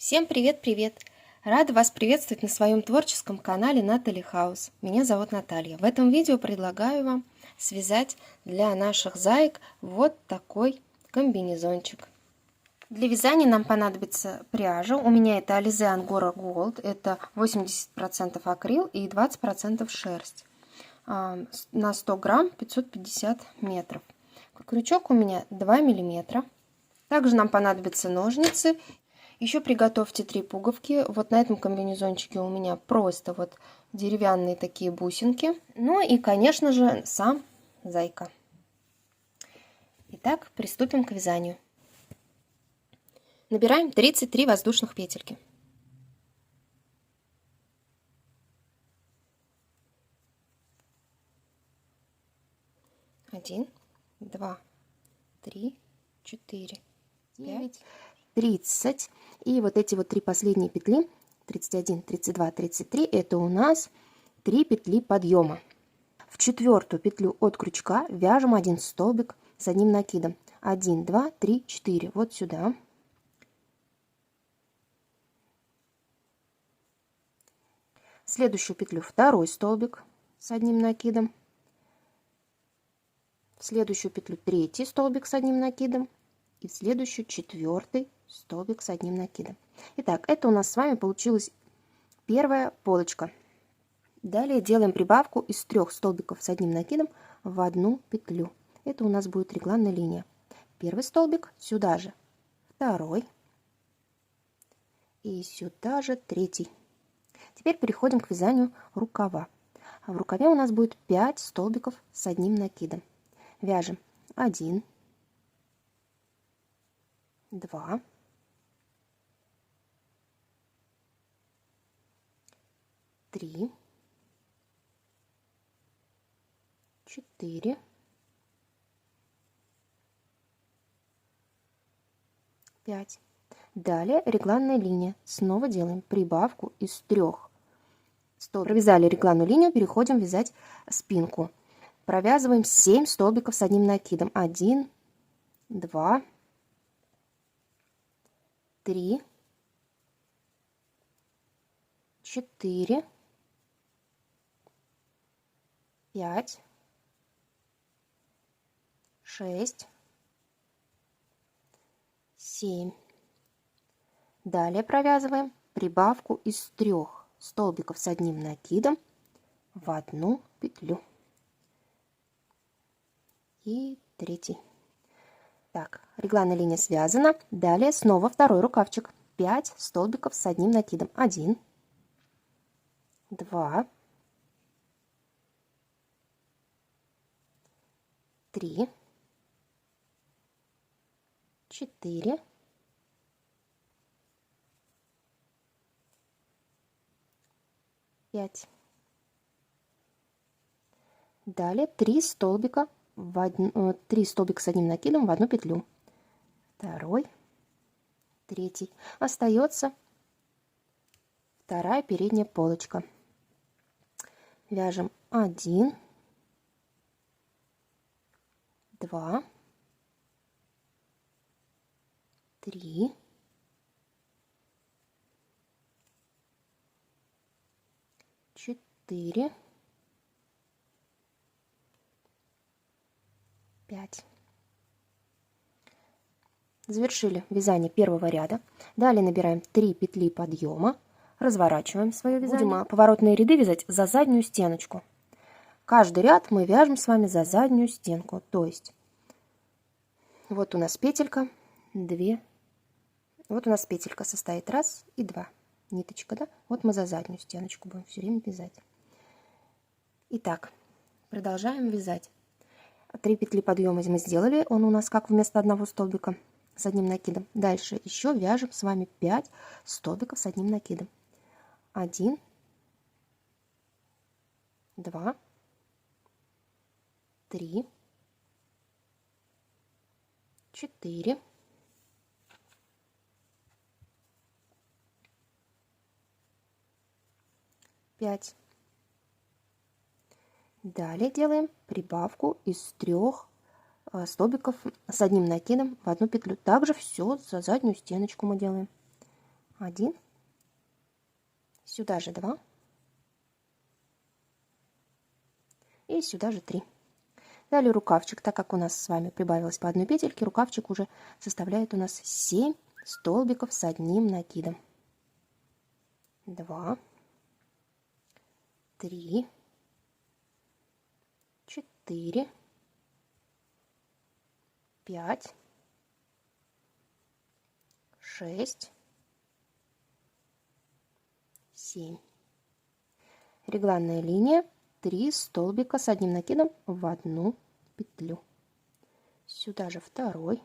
Всем привет-привет! Рада вас приветствовать на своем творческом канале Натали Хаус. Меня зовут Наталья. В этом видео предлагаю вам связать для наших заек вот такой комбинезончик. Для вязания нам понадобится пряжа. У меня это Alize Angora Gold. Это 80% акрил и 20% шерсть. На 100 грамм 550 метров. Крючок у меня 2 миллиметра. Также нам понадобятся ножницы. Еще приготовьте 3 пуговки. Вот на этом комбинезончике у меня просто вот деревянные такие бусинки. Ну и, конечно же, сам зайка. Итак, приступим к вязанию. Набираем 33 воздушных петельки. Один, два, три, 4, 5, 30. И вот эти вот 3 последние петли, 31, 32, 33, это у нас 3 петли подъема. В 4-ю петлю от крючка вяжем 1 столбик с одним накидом. 1, 2, 3, 4. Вот сюда. В следующую петлю 2 столбик с одним накидом. В следующую петлю 3 столбик с одним накидом. И в следующую 4 столбик с одним накидом. Итак, это у нас с вами получилась первая полочка. Далее делаем прибавку из 3 столбиков с одним накидом в одну петлю. Это у нас будет регланная линия. Первый столбик, сюда же 2 и сюда же 3. Теперь переходим к вязанию рукава. В рукаве у нас будет 5 столбиков с одним накидом. Вяжем 1, 2, 3, 4, 5. Далее регланная линия. Снова делаем прибавку из 3 столбиков. Провязали регланную линию, переходим вязать спинку. Провязываем 7 столбиков с одним накидом. 1, 2, 3, 4, 5, 6, 7. Далее провязываем прибавку из 3 столбиков с одним накидом в одну петлю. И 3. Так, регланная линия связана. Далее снова 2 рукавчик. 5 столбиков с одним накидом. 1, 2, 3, 4, 5. Далее 3 столбика 3 столбика с одним накидом в одну петлю. 2, 3. Остается 2 передняя полочка. Вяжем 1, 2, 3, 4, 5. Завершили вязание первого ряда. Далее набираем 3 петли подъема, разворачиваем свое вязание. Будем поворотные ряды вязать за заднюю стеночку. Каждый ряд мы вяжем с вами за заднюю стенку. То есть вот у нас петелька, 2. Вот у нас петелька состоит 1 и 2. Ниточка, да? Вот мы за заднюю стеночку будем все время вязать. Итак, продолжаем вязать. 3 петли подъема мы сделали. Он у нас как вместо одного столбика с одним накидом. Дальше еще вяжем с вами 5 столбиков с одним накидом. 1, 2, 3, 4, 5. Далее делаем прибавку из 3 столбиков с одним накидом в одну петлю. Также все за заднюю стеночку мы делаем. 1, сюда же 2 и сюда же 3. Далее рукавчик, так как у нас с вами прибавилось по одной петельке, рукавчик уже составляет у нас 7 столбиков с одним накидом. 2, 3, 4, 5, 6, 7. Регланная линия, 3 столбика с одним накидом в одну петлю. Сюда же второй.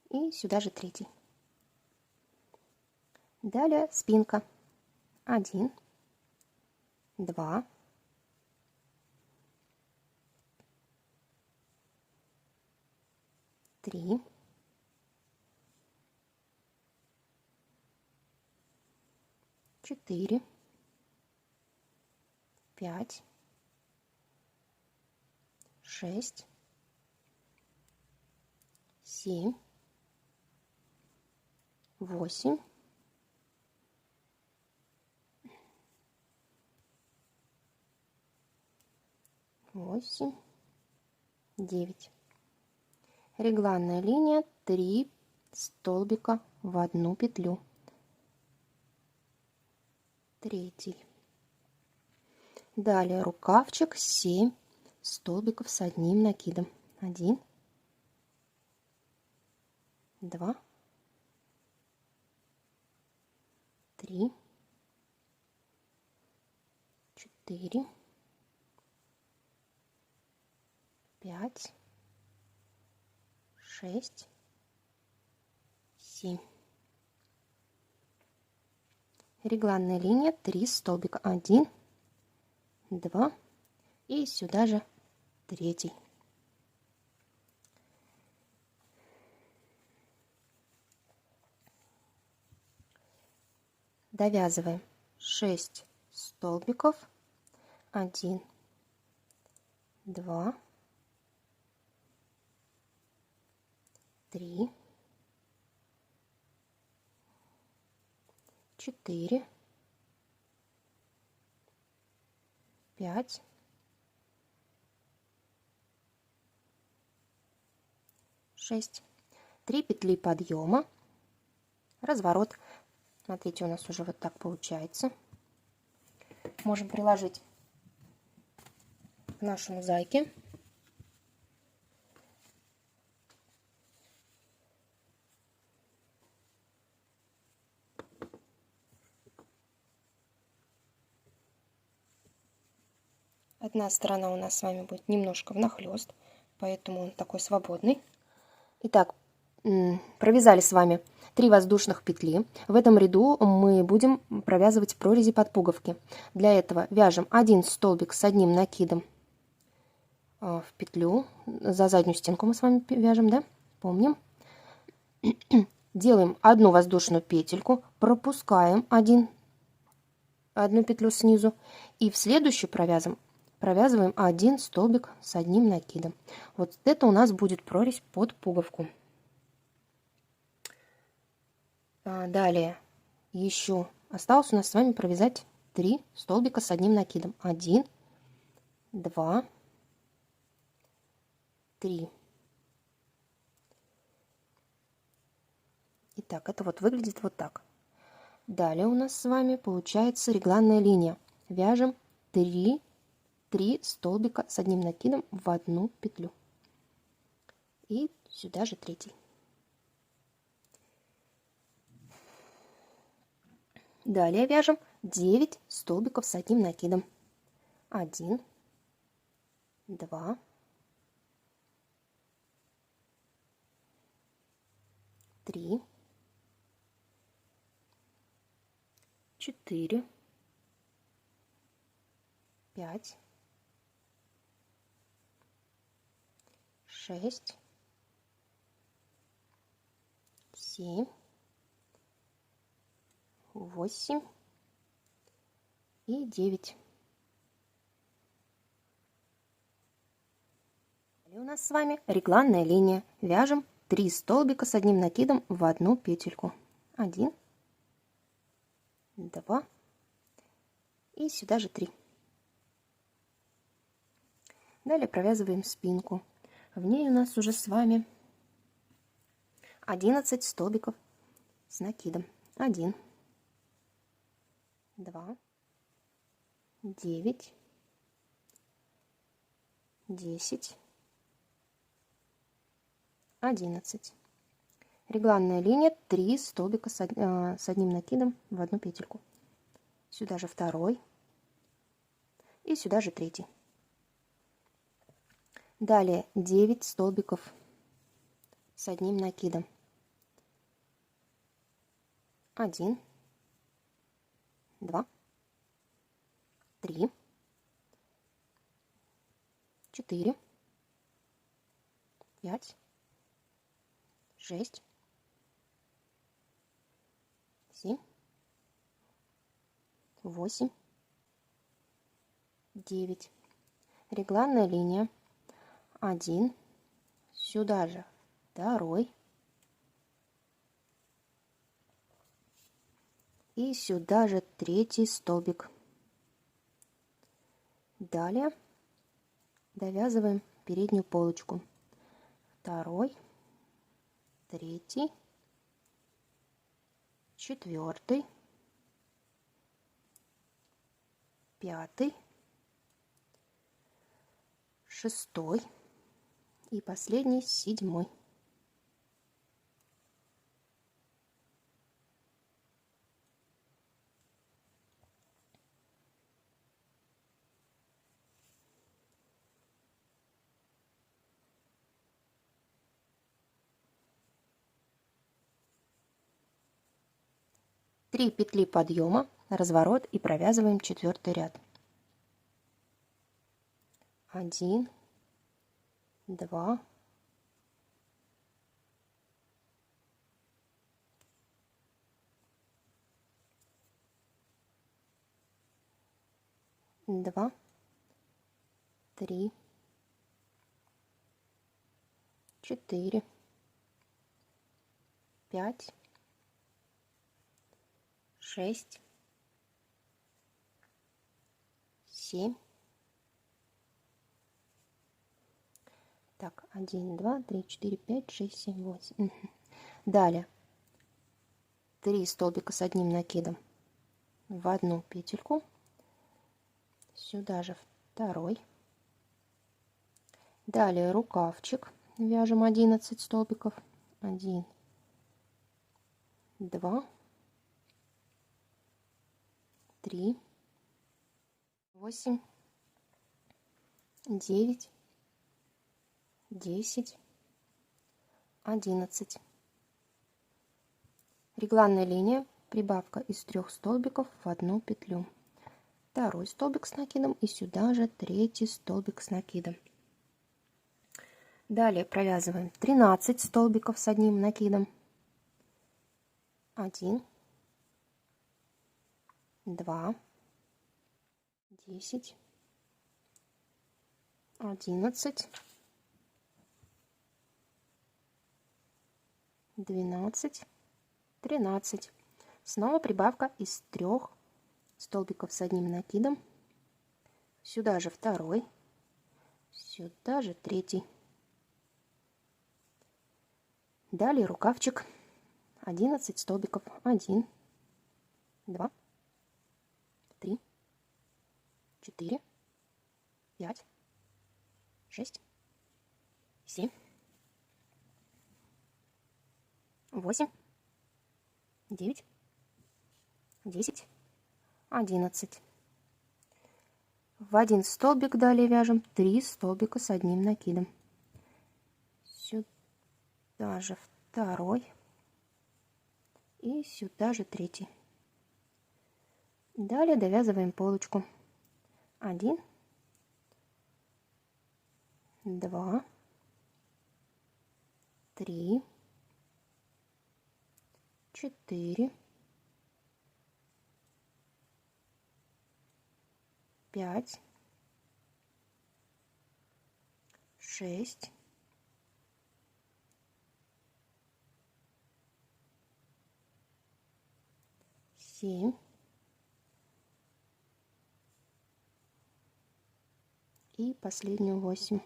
И сюда же третий. Далее спинка. 1, 2, 3, 4, 5, 6, 7, 8, 8, 9. Регланная линия, 3 столбика в одну петлю. Третий. Далее рукавчик, 7 столбиков с одним накидом. 1, 2, 3, 4, 5, 6, 7. Регланная линия, 3 столбика. 1, 2 и сюда же третий. Довязываем 6 столбиков. 1, 2, 3, 4, 5, 6. 3 петли подъема, разворот. Смотрите, у нас уже вот так получается. Можем приложить к нашему зайке. Одна сторона у нас с вами будет немножко внахлёст, поэтому он такой свободный. Итак, провязали с вами 3 воздушных петли. В этом ряду мы будем провязывать прорези под пуговки. Для этого вяжем 1 столбик с одним накидом в петлю. За заднюю стенку мы с вами вяжем, да? Помним. Делаем одну воздушную петельку, пропускаем одну петлю снизу и в следующую провязываем 1 столбик с одним накидом. Вот это у нас будет прорезь под пуговку. Далее еще осталось у нас с вами провязать 3 столбика с одним накидом. 1, 2, 3. Итак, это вот выглядит вот так. Далее у нас с вами получается регланная линия. Вяжем 3 столбика с одним накидом в одну петлю. И сюда же третий. Далее вяжем 9 столбиков с одним накидом. 1, 2, 3, 4, 5, 6, 7, 8 и 9. Далее у нас с вами регланная линия. Вяжем 3 столбика с одним накидом в одну петельку. 1, 2 и сюда же 3. Далее провязываем спинку. В ней у нас уже с вами 11 столбиков с накидом. 1, 2, 9, 10, 11. Регланная линия, 3 столбика с одним накидом в одну петельку. Сюда же второй и сюда же третий. Далее 9 столбиков с одним накидом. 1, 2, 3, 4, 5, 6, 7, 8, 9. Регланная линия. 1, сюда же второй и сюда же третий столбик. Далее довязываем переднюю полочку. Второй, третий, четвертый, пятый, шестой и последний, 7. Три петли подъема, разворот и провязываем 4 ряд. 1, 2, 2, 3, 4, 5, 6, 7. Так, 1, 2, 3, 4, 5, 6, 7, 8. Далее 3 столбика с одним накидом в одну петельку. Сюда же второй. Далее рукавчик. Вяжем 11 столбиков. 1, 2, 3, 8, 9, 10, 11. Регланная линия, прибавка из 3 столбиков в одну петлю. Второй столбик с накидом и сюда же третий столбик с накидом. Далее провязываем 13 столбиков с одним накидом. 1, 2, 10, 11, 12, 13. Снова прибавка из 3 столбиков с одним накидом. Сюда же второй, сюда же третий. Далее рукавчик. 11 столбиков. 1, 2, 3, 4, 5, 6, 7, 8, 9, 10, 11. В один столбик далее вяжем 3 столбика с одним накидом. Сюда же второй и сюда же третий. Далее довязываем полочку. 1, 2, 3, 4, 5, 6, 7 и последнюю 8.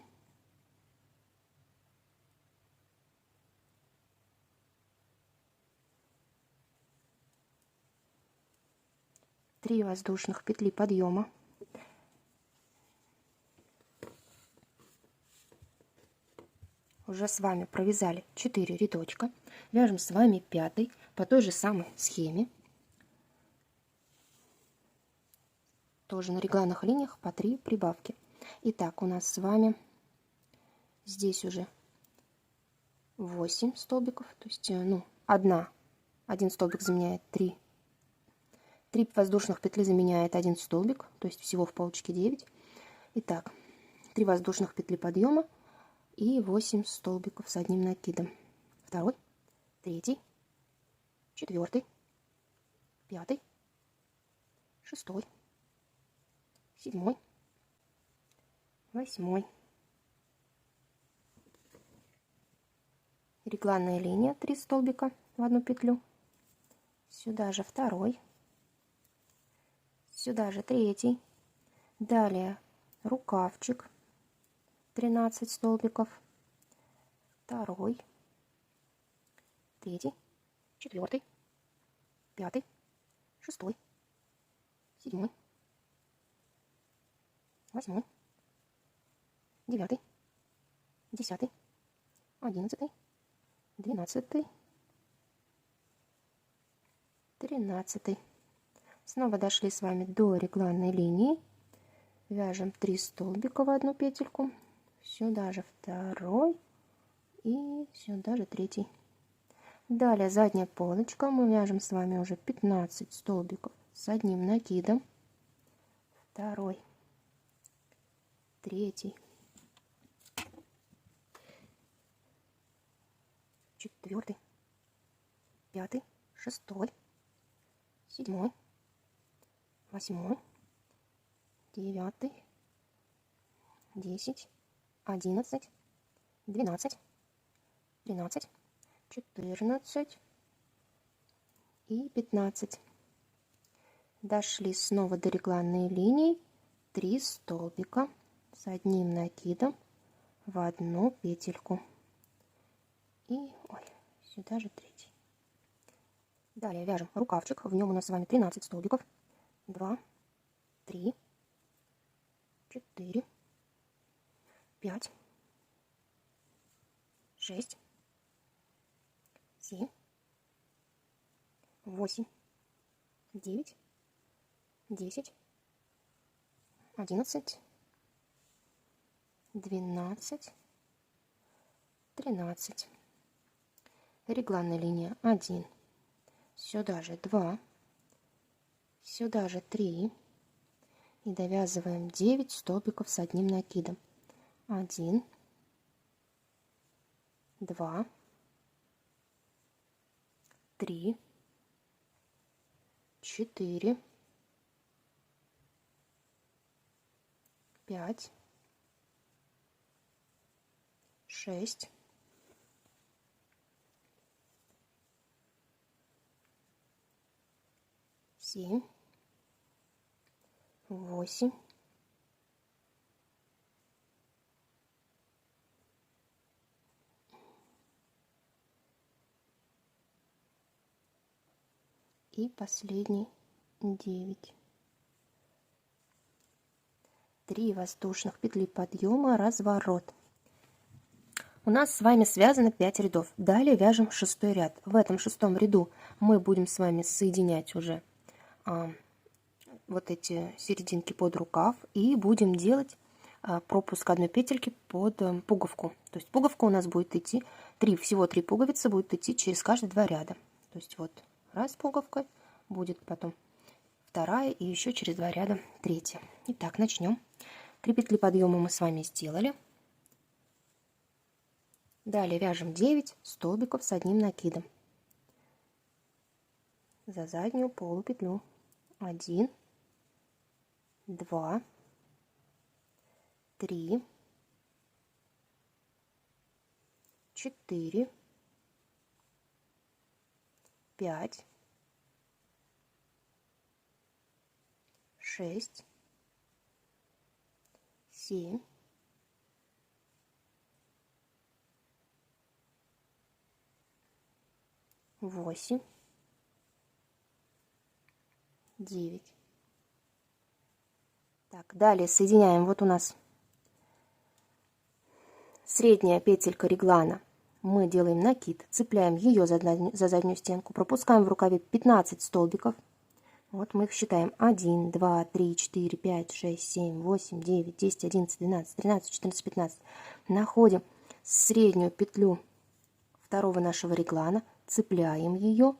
Три воздушных петли подъема. Уже с вами провязали 4 рядочка. Вяжем с вами 5 по той же самой схеме. Тоже на регланных линиях по 3 прибавки. Итак, у нас с вами здесь уже 8 столбиков. То есть, один столбик заменяет 3. 3 воздушных петли заменяет 1 столбик. То есть всего в полочке 9. Итак, 3 воздушных петли подъема и 8 столбиков с одним накидом. Второй, третий, четвертый, пятый, шестой, седьмой, восьмой. Регланная линия 3 столбика в одну петлю. Сюда же второй, сюда же третий. Далее рукавчик 13 столбиков, второй, третий, четвертый, пятый, шестой, седьмой, восьмой, девятый, 10, 11, 12, 13. Снова дошли с вами до регланной линии. Вяжем 3 столбика в одну петельку. Сюда же второй и сюда же третий. Далее задняя полочка. Мы вяжем с вами уже 15 столбиков с одним накидом. Второй, третий, четвертый, пятый, шестой, седьмой, восьмой, 9, 10, 11, 12, 13, 14 и 15. Дошли снова до регланной линии. 3 столбика с одним накидом в одну петельку. И сюда же третий. Далее вяжем рукавчик. В нем у нас с вами 13 столбиков. 2, 3, 4, 5, 6, 7, 8, 9, 10, 11, 12, 13. Регланная линия 1. Сюда же 2. Сюда же 3. И довязываем 9 столбиков с одним накидом. 1, 2, 3, 4, 5, 6, 7, 8, 9. И последний 9. 3 воздушных петли подъема, разворот. У нас с вами связано 5 рядов. Далее вяжем 6 ряд. В этом 6 ряду мы будем с вами соединять уже вот эти серединки под рукав и будем делать пропуск одной петельки под пуговку. То есть пуговка у нас будет идти всего 3 пуговицы будет идти через каждые 2 ряда. То есть вот раз пуговка, будет потом вторая и еще через 2 ряда третья. Итак, начнем. 3 петли подъема мы с вами сделали. Далее вяжем 9 столбиков с одним накидом за заднюю полупетлю. 1, 2, 3, 4, 5, 6, 7, 8, 9. Так, далее соединяем. Вот у нас средняя петелька реглана. Мы делаем накид, цепляем ее за заднюю стенку, пропускаем в рукаве 15 столбиков. Вот мы их считаем. 1, 2, 3, 4, 5, 6, 7, 8, 9, 10, 11, 12, 13, 14, 15. Находим среднюю петлю второго нашего реглана, цепляем ее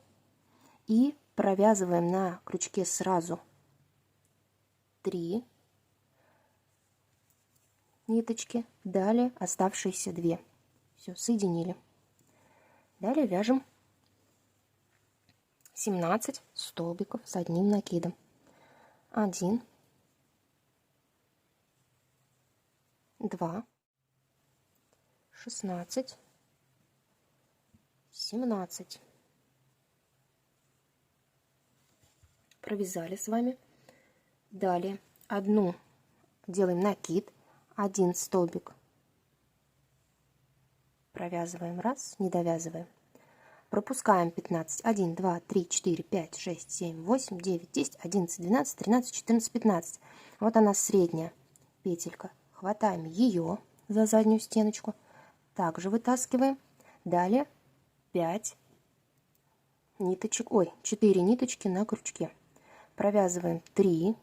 и провязываем на крючке сразу 3 ниточки, далее оставшиеся 2. Все, соединили. Далее вяжем 17 столбиков с одним накидом. 1, 2, 16, 17. Провязали с вами. Далее одну делаем накид, 1 столбик провязываем, раз, не довязываем, пропускаем 15, 1, 2, 3, 4, 5, 6, 7, 8, 9, 10, 11, 12, 13, 14, 15. Вот она средняя петелька. Хватаем ее за заднюю стеночку, также вытаскиваем. Далее 5 ниточек, 4 ниточки на крючке. Провязываем 3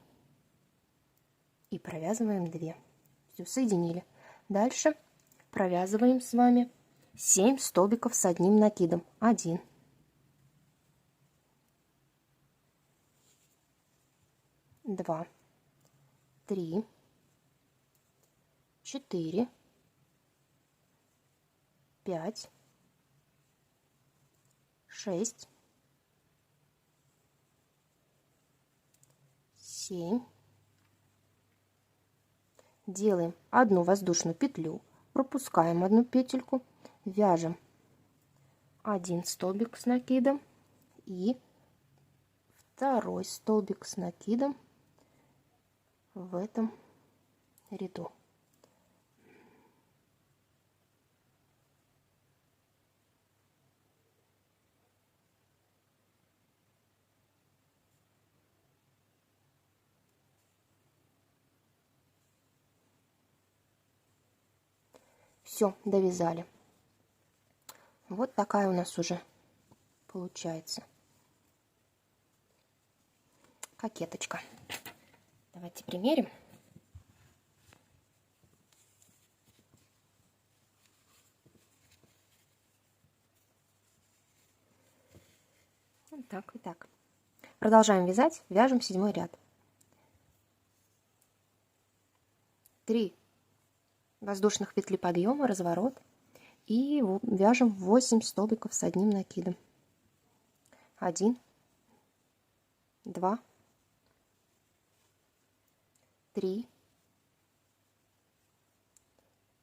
и провязываем 2. Все, соединили. Дальше провязываем с вами 7 столбиков с одним накидом. 1, 2, 3, 4, 5, 6, 7. Делаем одну воздушную петлю, пропускаем одну петельку, вяжем 1 столбик с накидом и 2 столбик с накидом в этом ряду. Все, довязали. Вот такая у нас уже получается кокеточка. Давайте примерим. Вот так и так. Продолжаем вязать, вяжем 7 ряд. 3 воздушных петли подъема, разворот, и вяжем 8 столбиков с одним накидом. 1, 2, 3,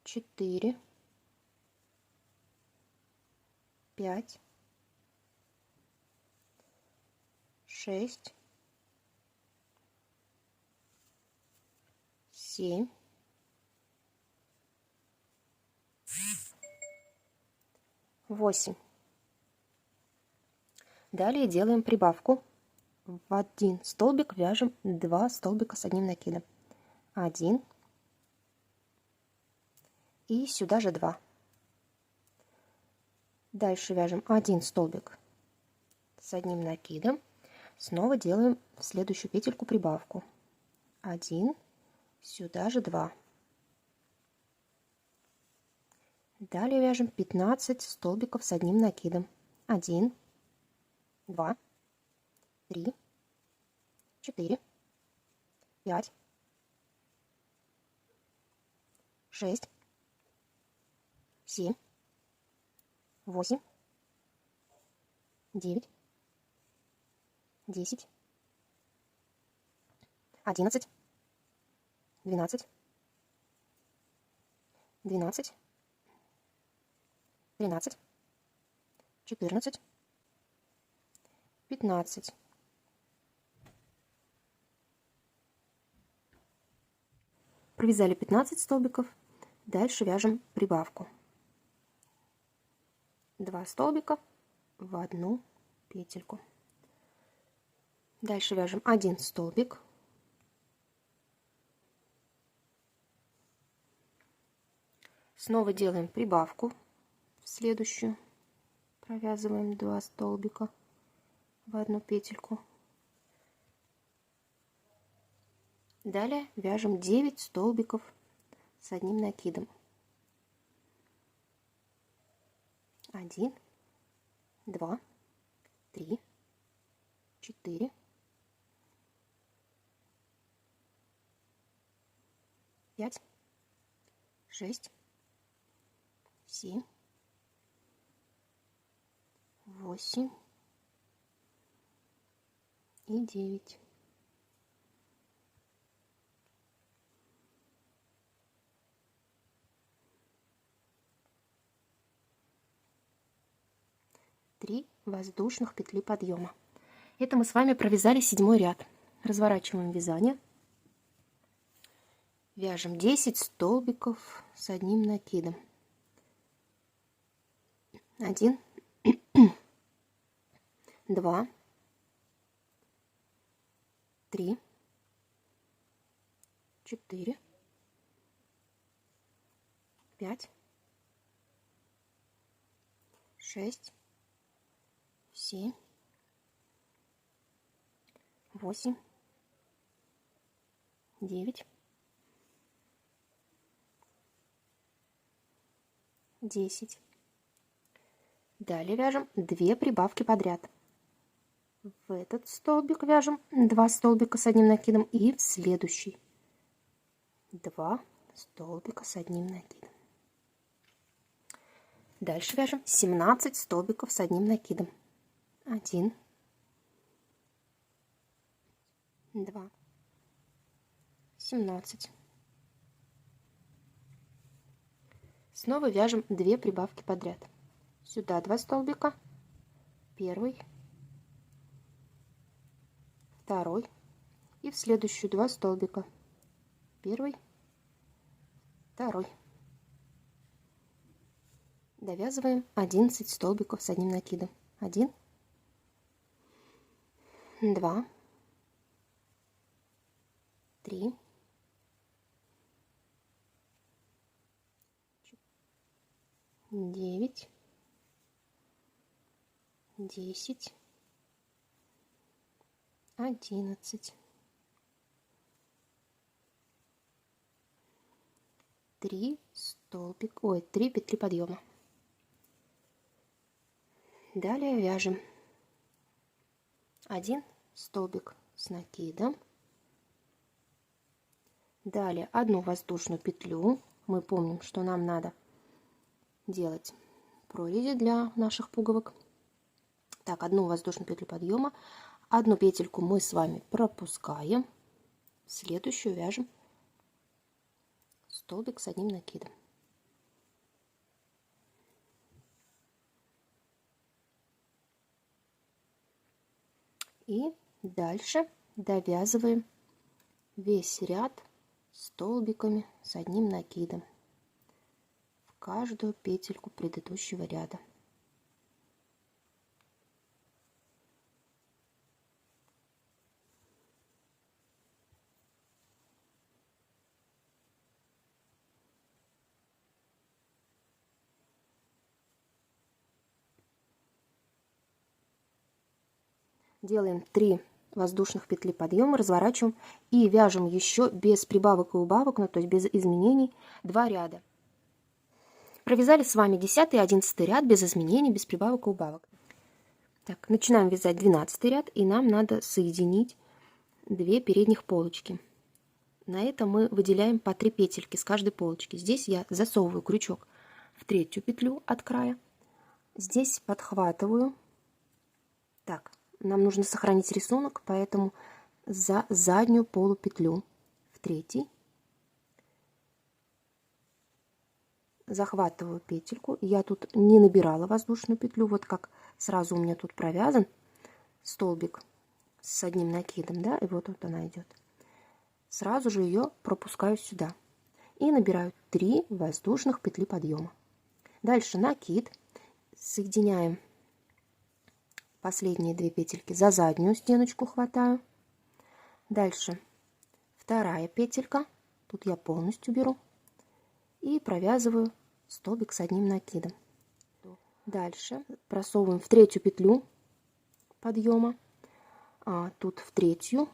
4, 5, 6, 7, 8. Далее делаем прибавку. В 1 столбик вяжем 2 столбика с одним накидом. 1 и сюда же 2. Дальше вяжем 1 столбик с одним накидом. Снова делаем в следующую петельку прибавку. 1, сюда же 2. Далее вяжем 15 столбиков с одним накидом. 1, 2, 3, 4, 5, 6, 7, 8, 9, 10, 11, 12, 12, 13, 14, 15. Провязали 15 столбиков. Дальше вяжем прибавку. 2 столбика в одну петельку. Дальше вяжем 1 столбик. Снова делаем прибавку в следующую. Провязываем 2 столбика в одну петельку. Далее вяжем 9 столбиков с одним накидом. 1, 2, 3, 4, 5, 6, 7, 8 и 9. Три воздушных петли подъема. Это мы с вами провязали 7 ряд. Разворачиваем вязание. Вяжем 10 столбиков с одним накидом. 1, 2, 3, 4, 5, 6, 7, 8, 9, 10. Далее вяжем 2 прибавки подряд. В этот столбик вяжем 2 столбика с одним накидом и в следующий 2 столбика с одним накидом. Дальше вяжем 17 столбиков с одним накидом. 1, 2, 17. Снова вяжем 2 прибавки подряд. Сюда 2 столбика, первый, второй, и в следующую 2 столбика, первый, второй. Довязываем 11 столбиков с одним накидом. 1, 2, 3, 9, 10, 11. 3 петли подъема. Далее вяжем 1 столбик с накидом. Далее 1 воздушную петлю. Мы помним, что нам надо делать прорези для наших пуговок. Так, 1 воздушную петлю подъема. 1 петельку мы с вами пропускаем. Следующую вяжем столбик с одним накидом. И дальше довязываем весь ряд столбиками с одним накидом в каждую петельку предыдущего ряда. Делаем 3 воздушных петли подъема, разворачиваем и вяжем еще без прибавок и убавок, ну, то есть без изменений, 2 ряда. Провязали с вами 10 и 11 ряд без изменений, без прибавок и убавок. Так, начинаем вязать 12 ряд, и нам надо соединить 2 передних полочки. На это мы выделяем по 3 петельки с каждой полочки. Здесь я засовываю крючок в 3-ю петлю от края. Здесь подхватываю. Так, нам нужно сохранить рисунок, поэтому за заднюю полупетлю в 3-й захватываю петельку. Я тут не набирала воздушную петлю, вот как сразу у меня тут провязан столбик с одним накидом, да, и вот она идет. Сразу же ее пропускаю сюда и набираю 3 воздушных петли подъема. Дальше накид, соединяем последние 2 петельки, за заднюю стеночку хватаю. Дальше вторая петелька, тут я полностью беру и провязываю столбик с одним накидом. Дальше просовываем в 3-ю петлю подъема, а тут в 3-ю,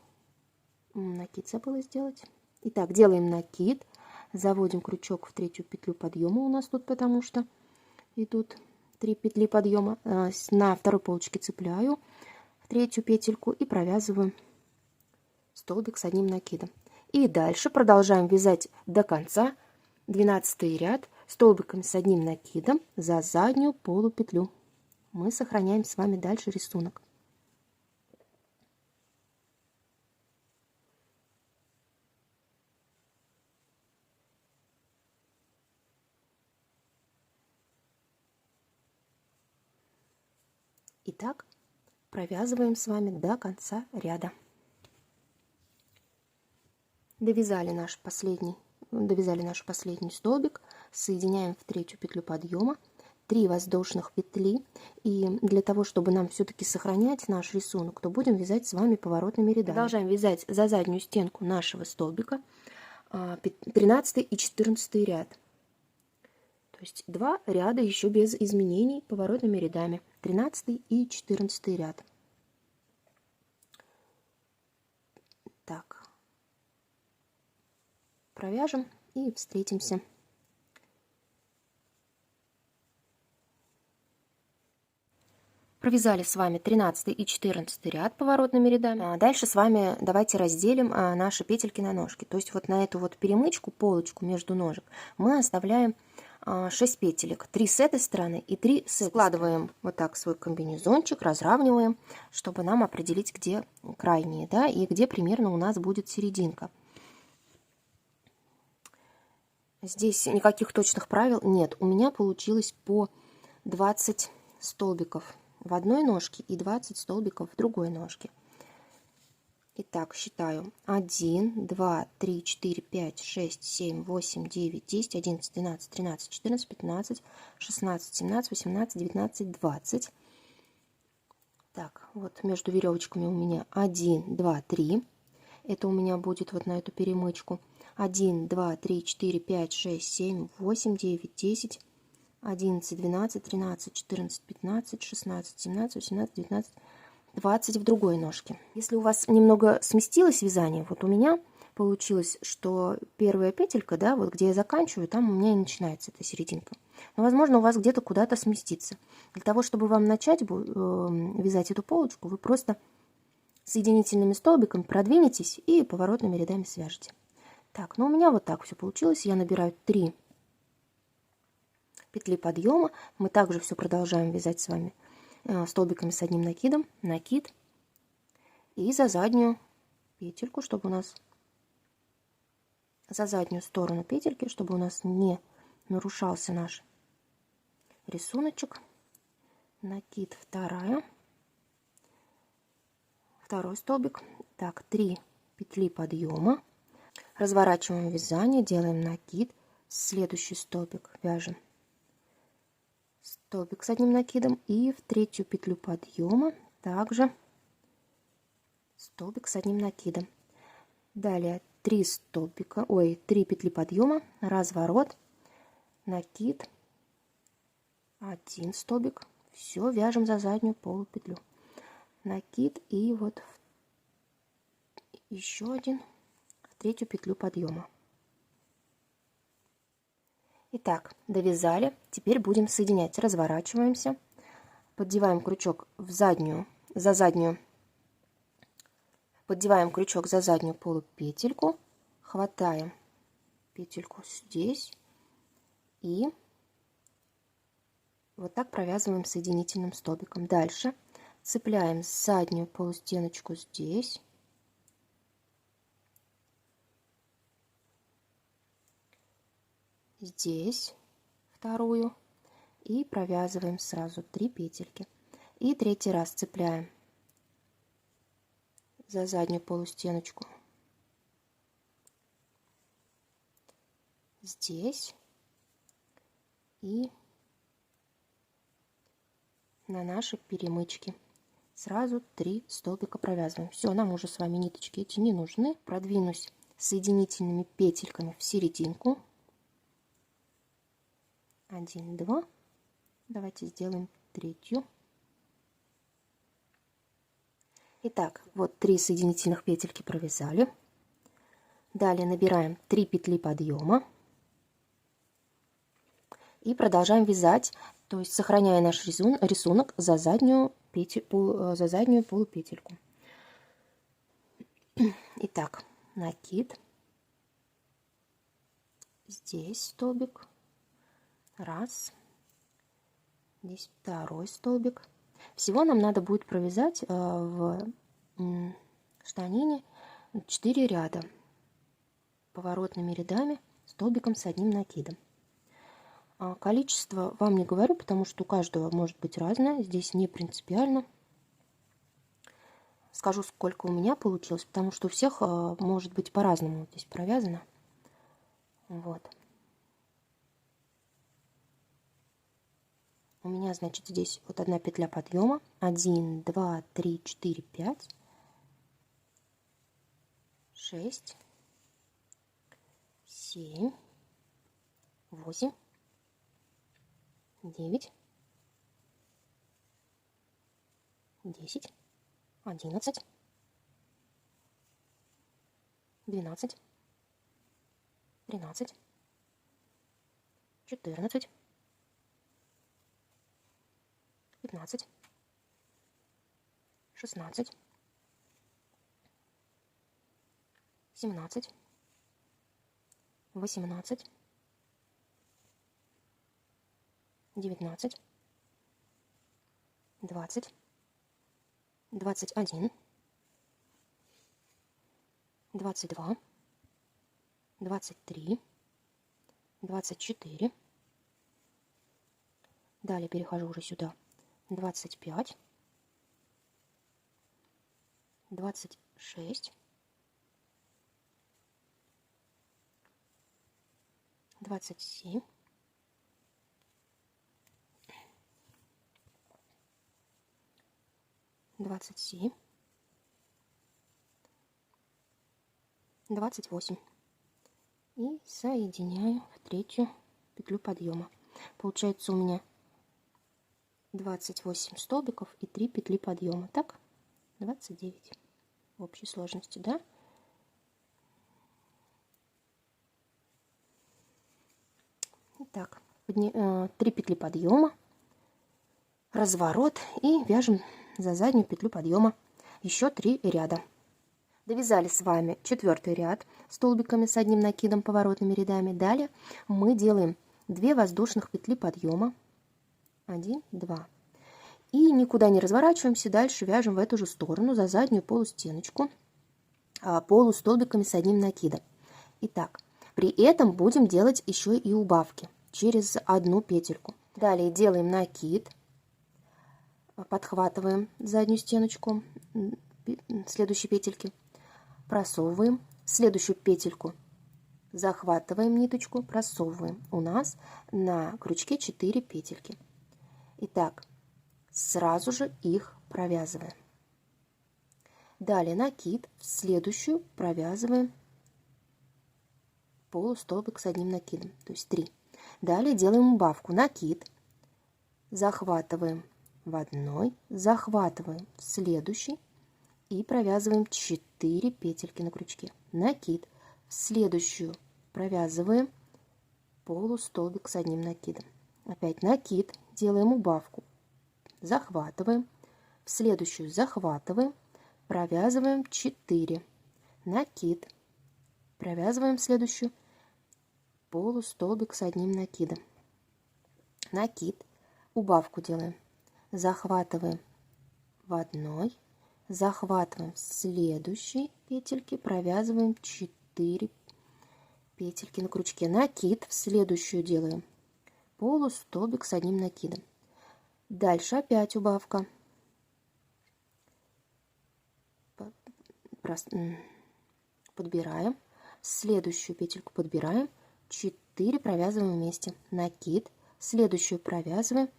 накид забыла сделать. Итак, делаем накид, заводим крючок в 3-ю петлю подъема у нас тут, потому что идут 3 петли подъема. На второй полочке цепляю в 3-ю петельку и провязываю столбик с одним накидом. И дальше продолжаем вязать до конца 12 ряд столбиками с одним накидом за заднюю полупетлю. Мы сохраняем с вами дальше рисунок. Итак, провязываем с вами до конца ряда. Довязали наш последний столбик, соединяем в 3-ю петлю подъема, 3 воздушных петли. И для того, чтобы нам все-таки сохранять наш рисунок, то будем вязать с вами поворотными рядами. Продолжаем вязать за заднюю стенку нашего столбика 13 и 14 ряд. То есть 2 ряда еще без изменений поворотными рядами. 13 и 14 ряд. Так. Провяжем и встретимся. Провязали с вами 13 и 14 ряд поворотными рядами. Дальше с вами давайте разделим наши петельки на ножки. То есть вот на эту вот перемычку, полочку между ножек, мы оставляем 6 петелек. 3 с этой стороны и 3 с этой. Складываем вот так свой комбинезончик, разравниваем, чтобы нам определить, где крайние, да, и где примерно у нас будет серединка. Здесь никаких точных правил нет. У меня получилось по 20 столбиков в одной ножке и 20 столбиков в другой ножке. Итак, считаю. 1, 2, 3, 4, 5, 6, 7, 8, 9, 10, 11, 12, 13, 14, 15, 16, 17, 18, 19, 20. Так, вот между веревочками у меня 1, 2, 3. Это у меня будет вот на эту перемычку. 1, 2, 3, 4, 5, 6, 7, 8, 9, 10, 11, 12, 13, 14, 15, 16, 17, 18, 19, 20 в другой ножке. Если у вас немного сместилось вязание, вот у меня получилось, что первая петелька, да, вот где я заканчиваю, там у меня и начинается эта серединка. Но, возможно, у вас где-то куда-то сместится. Для того, чтобы вам начать вязать эту полочку, вы просто соединительными столбиками продвинетесь и поворотными рядами свяжете. Так, ну у меня вот так все получилось. Я набираю 3 петли подъема. Мы также все продолжаем вязать с вами столбиками с одним накидом. Накид. И за заднюю петельку, чтобы у нас за заднюю сторону петельки, чтобы у нас не нарушался наш рисуночек. Накид, второй столбик. Так, 3 петли подъема. Разворачиваем вязание, делаем накид, следующий столбик вяжем столбик с одним накидом и в 3-ю петлю подъема также столбик с одним накидом. Далее 3 петли подъема, разворот, накид, 1 столбик, все вяжем за заднюю полупетлю, накид и вот еще один в 3-ю петлю подъема. Итак, довязали. Теперь будем соединять. Разворачиваемся, поддеваем крючок за заднюю полупетельку, хватаем петельку здесь и вот так провязываем соединительным столбиком. Дальше цепляем заднюю полустеночку здесь. Здесь вторую и провязываем сразу 3 петельки. И третий раз цепляем за заднюю полустеночку здесь и на наши перемычки. Сразу 3 столбика провязываем. Все, нам уже с вами ниточки эти не нужны. Продвинусь соединительными петельками в серединку. 1, 2. Давайте сделаем третью. Итак, вот 3 соединительных петельки провязали. Далее набираем 3 петли подъема и продолжаем вязать, то есть сохраняя наш рисунок за заднюю полупетельку. Итак, накид, здесь столбик, раз, здесь второй столбик. Всего нам надо будет провязать в штанине 4 ряда поворотными рядами столбиком с одним накидом. Количество вам не говорю, потому что у каждого может быть разное, здесь не принципиально. Скажу, сколько у меня получилось, потому что у всех может быть по-разному здесь провязано. Вот. У меня, значит, здесь вот 1 петля подъема, 1, 2, 3, 4, 5, 6, 7, 8, 9, 10, 11, 12, 13, 14, 15, 16, 17, 18, 19, 20, 21, 22, 23, 24. Далее перехожу уже сюда. 25, 26, 27, 27, 28 и соединяю в третью петлю подъема. Получается у меня 28 столбиков и 3 петли подъема. Так, 29 в общей сложности, да? Итак, 3 петли подъема, разворот и вяжем за заднюю петлю подъема еще 3 ряда. Довязали с вами 4-й ряд столбиками с одним накидом поворотными рядами. Далее мы делаем 2 воздушных петли подъема, 1, 2, и никуда не разворачиваемся, дальше вяжем в эту же сторону за заднюю полустеночку полустолбиками с одним накидом. Итак, при этом будем делать еще и убавки через одну петельку. Далее делаем накид, подхватываем заднюю стеночку следующей петельки, просовываем в следующую петельку, захватываем ниточку, просовываем. У нас на крючке 4 петельки. Итак, сразу же их провязываем. Далее накид, в следующую провязываем полустолбик с одним накидом, то есть 3. Далее делаем убавку, накид, захватываем в одной, захватываем в следующей и провязываем 4 петельки на крючке. Накид, в следующую провязываем полустолбик с одним накидом. Опять накид, делаем убавку, захватываем, в следующую захватываем, провязываем 4, накид, провязываем следующую полустолбик с одним накидом, накид, убавку делаем, захватываем в одной, захватываем в следующей петельке, провязываем 4 петельки на крючке, накид, в следующую делаем полустолбик с одним накидом. Дальше опять убавка. Подбираем. Следующую петельку подбираем. 4 провязываем вместе. Накид. Следующую провязываем.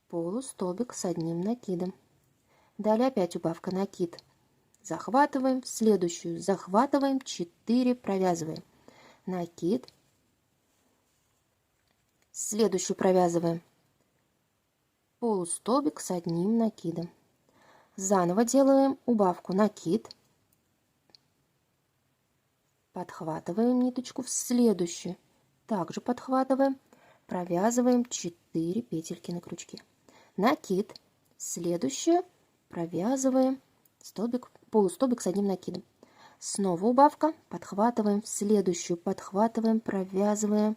Полустолбик с одним накидом. Далее опять убавка, накид. Захватываем. Следующую захватываем. 4 провязываем. Накид. Следующую провязываем. Полустолбик с одним накидом. Заново делаем убавку, накид. Подхватываем ниточку в следующую. Также подхватываем. Провязываем 4 петельки на крючке. Накид. Следующую провязываем столбик, полустолбик с одним накидом. Снова убавка. Подхватываем. Следующую подхватываем. Провязываем.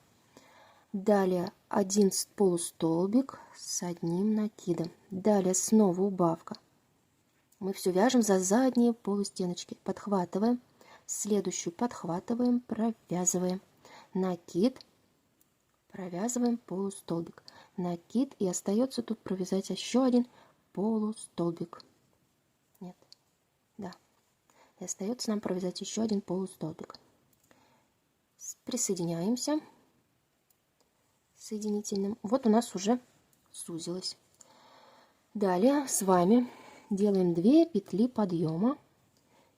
Далее один полустолбик с одним накидом. Далее снова убавка. Мы все вяжем за задние полустеночки. Подхватываем. Следующую подхватываем. Провязываем. Накид. Провязываем полустолбик. Накид. И остается тут провязать еще один полустолбик. Нет. Да. И остается нам провязать еще один полустолбик. Присоединяемся соединительным. Вот у нас уже сузилось. Далее с вами делаем 2 петли подъема.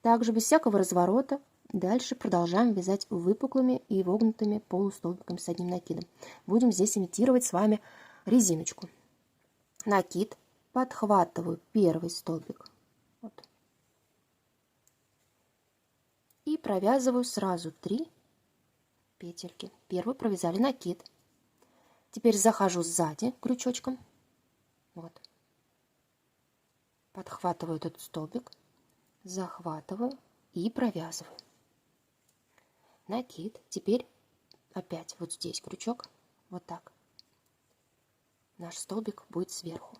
Также без всякого разворота. Дальше продолжаем вязать выпуклыми и вогнутыми полустолбиками с одним накидом. Будем здесь имитировать с вами резиночку. Накид. Подхватываю первый столбик. Вот. И провязываю сразу 3 петельки. Первую провязали, накид. Теперь захожу сзади крючочком. Вот. Подхватываю этот столбик, захватываю и провязываю. Накид. Теперь опять вот здесь крючок. Вот так. Наш столбик будет сверху.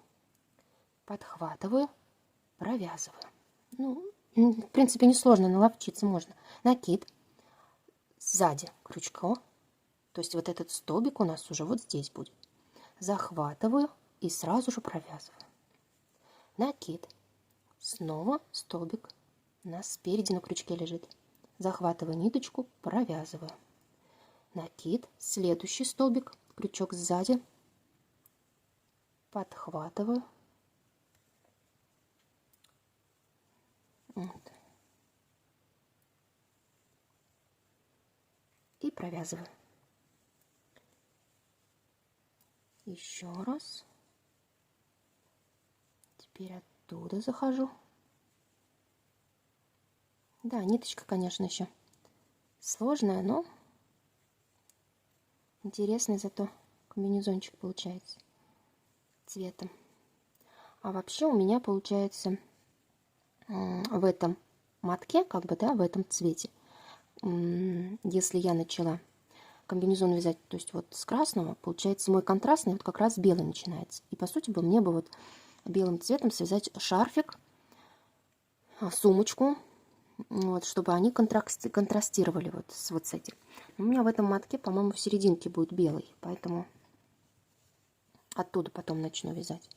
Подхватываю, провязываю. Ну, в принципе, несложно, наловчиться можно. Накид. Сзади крючка. То есть вот этот столбик у нас уже вот здесь будет. Захватываю и сразу же провязываю. Накид. Снова столбик у нас спереди на крючке лежит. Захватываю ниточку, провязываю. Накид. Следующий столбик. Крючок сзади. Подхватываю. Вот. И провязываю. Еще раз. Теперь оттуда захожу. Да, ниточка, конечно, еще сложная, но интересный зато комбинезончик получается цветом. А вообще у меня получается в этом мотке, как бы, да, в этом цвете, если я начала комбинезон вязать, то есть вот с красного, получается мой контрастный вот как раз белый начинается. И по сути бы мне бы вот белым цветом связать шарфик, сумочку, вот, чтобы они контрастировали вот с этим. У меня в этом мотке, по-моему, в серединке будет белый, поэтому оттуда потом начну вязать.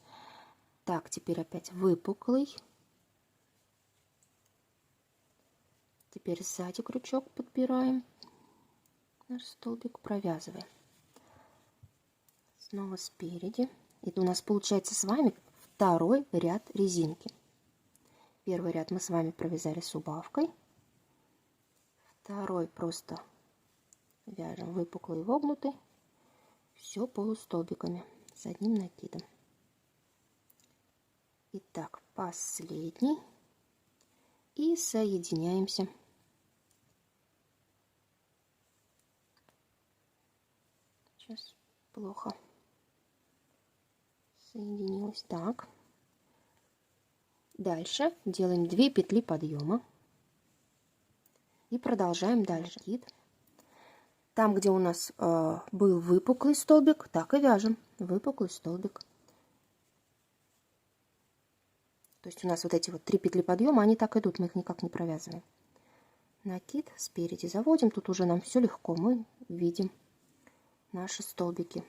Так, теперь опять выпуклый. Теперь сзади крючок подбираем. Наш столбик провязываем. Снова спереди. Это у нас получается с вами второй ряд резинки. Первый ряд мы с вами провязали с убавкой. Второй просто вяжем выпуклый и вогнутый. Все полустолбиками с одним накидом. Итак, последний. И соединяемся. Сейчас плохо соединилось. Так. Дальше делаем 2 петли подъема. И продолжаем дальше. Там, где у нас был выпуклый столбик, так и вяжем. Выпуклый столбик. То есть у нас вот эти вот 3 петли подъема, они так идут, мы их никак не провязываем. Накид спереди заводим. Тут уже нам все легко, мы видим наши столбики.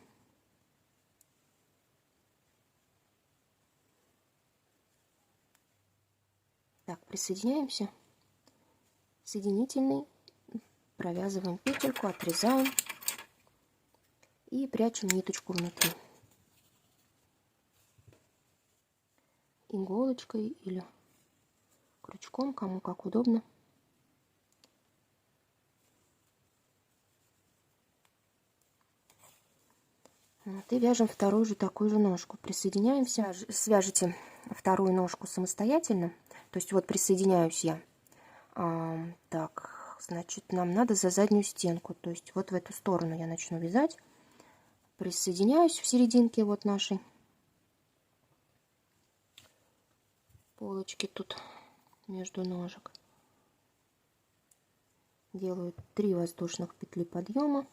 Так, присоединяемся. Соединительный. Провязываем петельку, отрезаем и прячем ниточку внутри. Иголочкой или крючком, кому как удобно. Вот, и вяжем вторую же такую же ножку. Присоединяемся. Свяжите вторую ножку самостоятельно. То есть вот присоединяюсь я. Так, значит, нам надо за заднюю стенку. То есть вот в эту сторону я начну вязать. Присоединяюсь в серединке вот нашей полочки тут между ножек. Делаю 3 воздушных петли подъема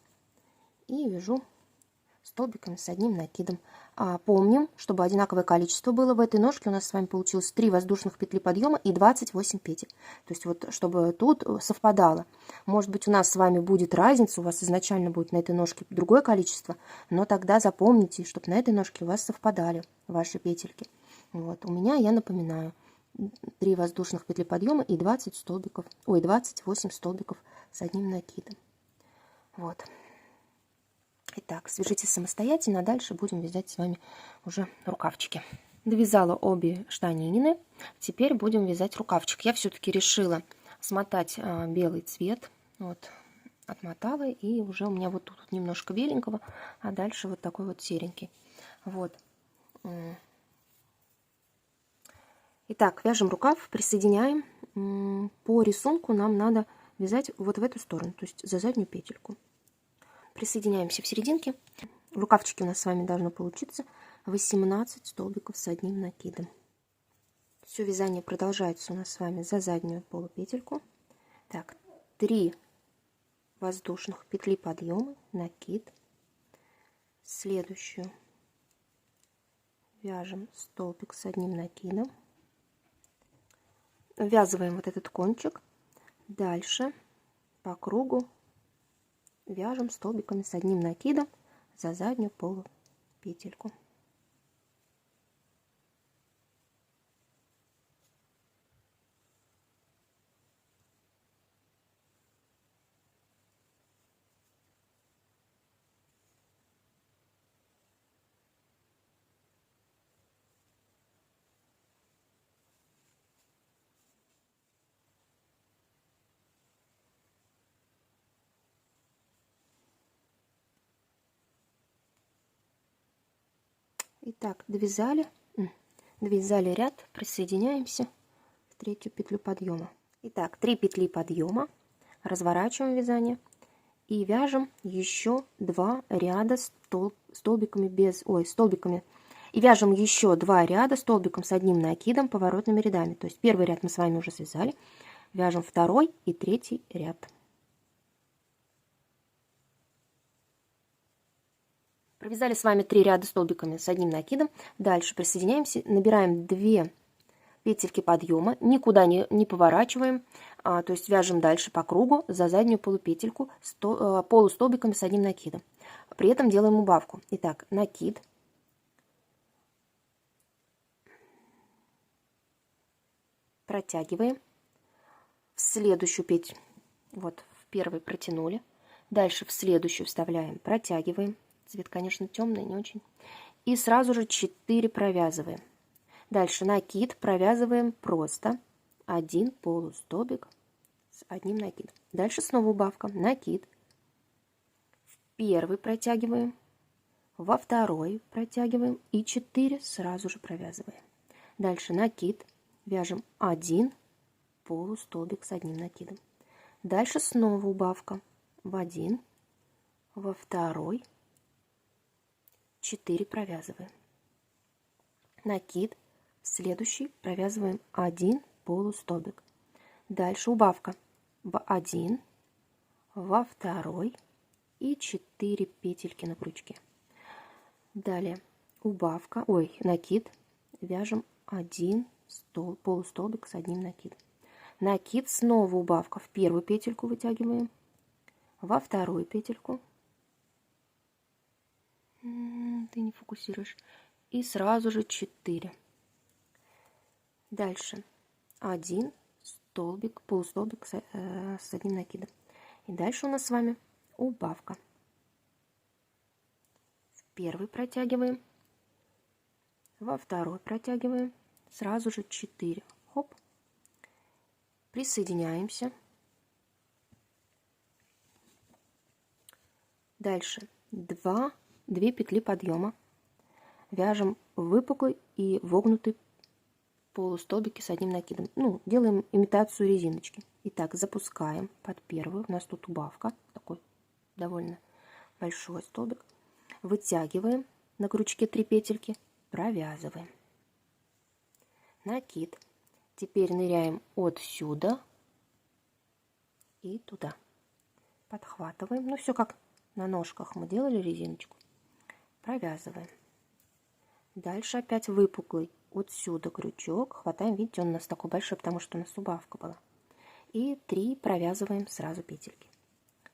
и вяжу столбиками с одним накидом. Помним, чтобы одинаковое количество было в этой ножке. У нас с вами получилось 3 воздушных петли подъема и 28 петель. То есть вот, чтобы тут совпадало. Может быть, у нас с вами будет разница, у вас изначально будет на этой ножке другое количество, но тогда запомните, чтобы на этой ножке у вас совпадали ваши петельки. Вот, у меня, я напоминаю, 3 воздушных петли подъема и 28 столбиков с одним накидом. Вот. Итак, свяжите самостоятельно, а дальше будем вязать с вами уже рукавчики. Довязала обе штанины, теперь будем вязать рукавчик. Я все-таки решила смотать белый цвет, вот, отмотала, и уже у меня вот тут немножко беленького, а дальше вот такой вот серенький. Вот. Итак, вяжем рукав, присоединяем. По рисунку нам надо вязать вот в эту сторону, то есть за заднюю петельку. Присоединяемся в серединке. В рукавчике у нас с вами должно получиться 18 столбиков с одним накидом. Все вязание продолжается у нас с вами за заднюю полупетельку. Так, 3 воздушных петли подъема, накид. Следующую вяжем столбик с одним накидом. Ввязываем вот этот кончик. Дальше по кругу вяжем столбиками с одним накидом за заднюю полупетельку. Итак, довязали ряд, присоединяемся в третью петлю подъема. Итак, 3 петли подъема, разворачиваем вязание и вяжем еще 2 ряда столбиками и вяжем еще 2 ряда столбиком с одним накидом поворотными рядами. То есть первый ряд мы с вами уже связали, вяжем второй и третий ряд. Провязали с вами 3 ряда столбиками с одним накидом. Дальше присоединяемся, набираем 2 петельки подъема, никуда не поворачиваем, то есть вяжем дальше по кругу за заднюю полупетельку полустолбиками с одним накидом. При этом делаем убавку. Итак, накид, протягиваем, в следующую петлю, вот в первой протянули, дальше в следующую вставляем, протягиваем. Цвет, конечно, темный, не очень. И сразу же 4 провязываем. Дальше накид провязываем просто 1 полустолбик с одним накидом. Дальше снова убавка. Накид. В первый протягиваем, во второй протягиваем и 4 сразу же провязываем. Dальше накид. Вяжем 1 полустолбик с одним накидом. Дальше снова убавка. В один, во второй, 4 провязываем. Накид, в следующий провязываем 1 полустолбик. Дальше убавка в 1, во второй и 4 петельки на крючке. Далее убавка, накид, вяжем 1 полустолбик с одним накидом. Накид, снова убавка, в первую петельку вытягиваем, во вторую петельку, Ты не фокусируешь. И сразу же 4. Дальше 1 столбик, полустолбик с одним накидом. И дальше у нас с вами убавка. В первый протягиваем, во второй протягиваем, сразу же 4. Хоп. Присоединяемся. Дальше 2 петли подъема. Вяжем выпуклый и вогнутый полустолбики с одним накидом. Ну, делаем имитацию резиночки. Итак, запускаем под первую. У нас тут убавка. Такой довольно большой столбик. Вытягиваем на крючке 3 петельки. Провязываем. Накид. Теперь ныряем отсюда и туда. Подхватываем. Ну, все как на ножках мы делали резиночку. Провязываем. Дальше опять выпуклый. Отсюда крючок. Хватаем. Видите, он у нас такой большой, потому что у нас убавка была. И 3 провязываем сразу петельки.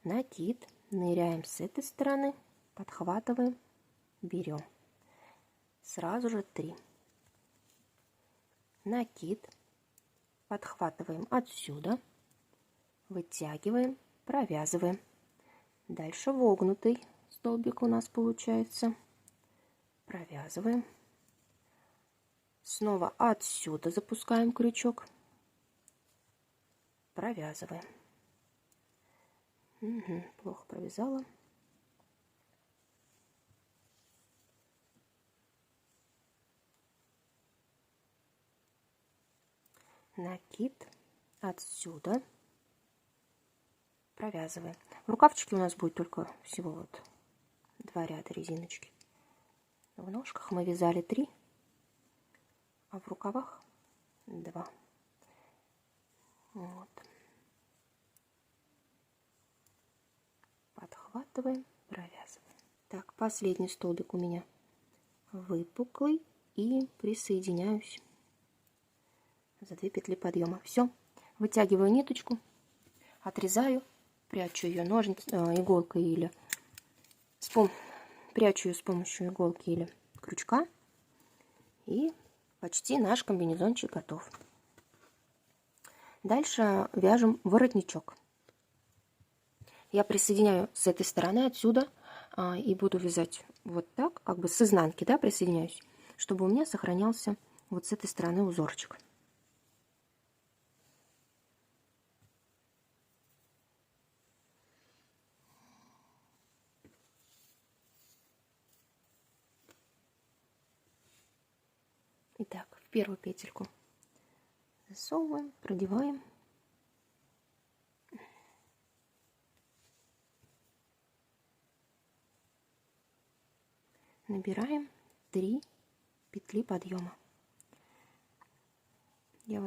Накид. Ныряем с этой стороны. Подхватываем. Берем. Сразу же 3. Накид. Подхватываем отсюда. Вытягиваем. Провязываем. Дальше вогнутый столбик у нас получается. Провязываем. Снова отсюда запускаем крючок. Провязываем. Плохо провязала. Накид. Отсюда. Провязываем. В рукавчике у нас будет только всего вот 2 ряда резиночки. В ножках мы вязали 3, а в рукавах 2. Вот. Подхватываем, провязываем. Так, последний столбик у меня выпуклый и присоединяюсь за 2 петли подъема. Все, вытягиваю ниточку, отрезаю, прячу ее иголкой или прячу ее с помощью иголки или крючка, и почти наш комбинезончик готов. Дальше вяжем воротничок. Я присоединяю с этой стороны отсюда и буду вязать вот так, как бы с изнанки, да, присоединяюсь, чтобы у меня сохранялся вот с этой стороны узорчик. Итак, в первую петельку засовываем, продеваем. Набираем 3 петли подъема. Я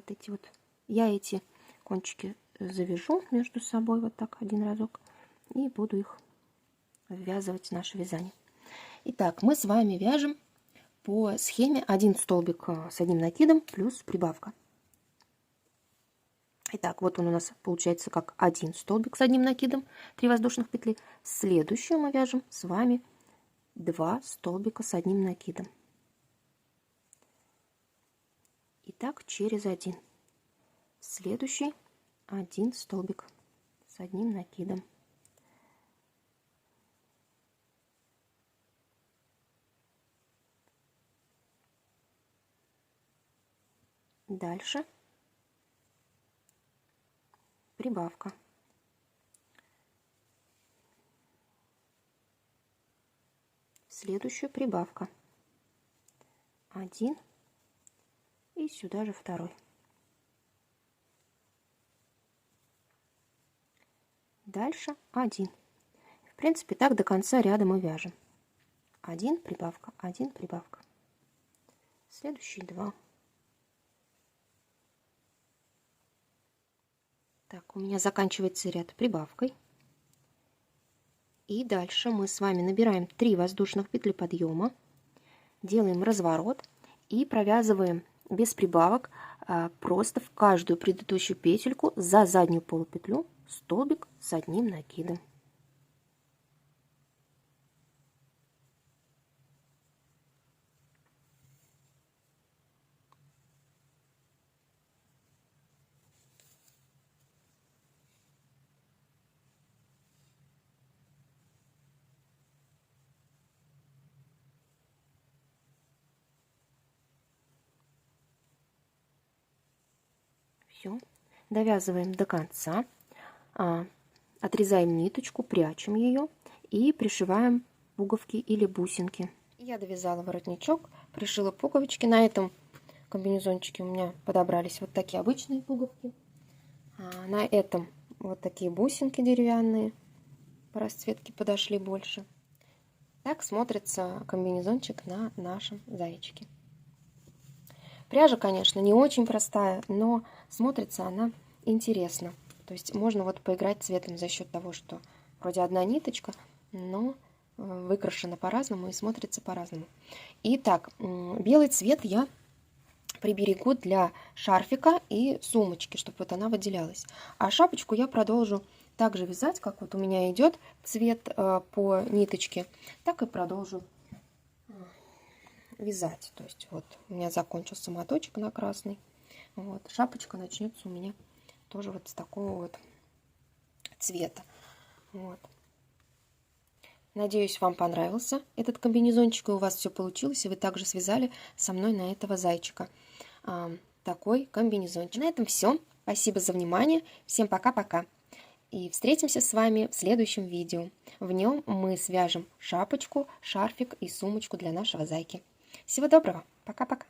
эти кончики завяжу между собой вот так один разок и буду их ввязывать в наше вязание. Итак, мы с вами вяжем по схеме 1 столбик с одним накидом плюс прибавка. Итак, вот он у нас получается как 1 столбик с одним накидом, 3 воздушных петли. Следующую мы вяжем с вами 2 столбика с одним накидом. Итак, через 1. Следующий 1 столбик с одним накидом. Дальше прибавка. Следующую прибавка. 1 и сюда же 2. Дальше 1. В принципе, так до конца ряда мы вяжем. 1 прибавка, 1 прибавка. Следующие 2. Так, у меня заканчивается ряд прибавкой. И дальше мы с вами набираем 3 воздушных петли подъема, делаем разворот и провязываем без прибавок просто в каждую предыдущую петельку за заднюю полупетлю столбик с одним накидом. Все. Довязываем до конца. Отрезаем ниточку, прячем ее и пришиваем пуговки или бусинки. Я довязала воротничок, пришила пуговички. На этом комбинезончике у меня подобрались вот такие обычные пуговки. На этом вот такие бусинки деревянные по расцветке подошли больше. Так смотрится комбинезончик на нашем зайчике. Пряжа, конечно, не очень простая, но смотрится она интересно. То есть можно вот поиграть цветом за счет того, что вроде одна ниточка, но выкрашена по-разному и смотрится по-разному. Итак, белый цвет я приберегу для шарфика и сумочки, чтобы вот она выделялась. А шапочку я продолжу также вязать, как вот у меня идет цвет по ниточке, так и продолжу вязать. То есть вот у меня закончился моточек на красный. Вот, шапочка начнется у меня тоже вот с такого вот цвета. Вот. Надеюсь, вам понравился этот комбинезончик, и у вас все получилось, и вы также связали со мной на этого зайчика такой комбинезончик. На этом все. Спасибо за внимание. Всем пока-пока. И встретимся с вами в следующем видео. В нем мы свяжем шапочку, шарфик и сумочку для нашего зайки. Всего доброго. Пока-пока.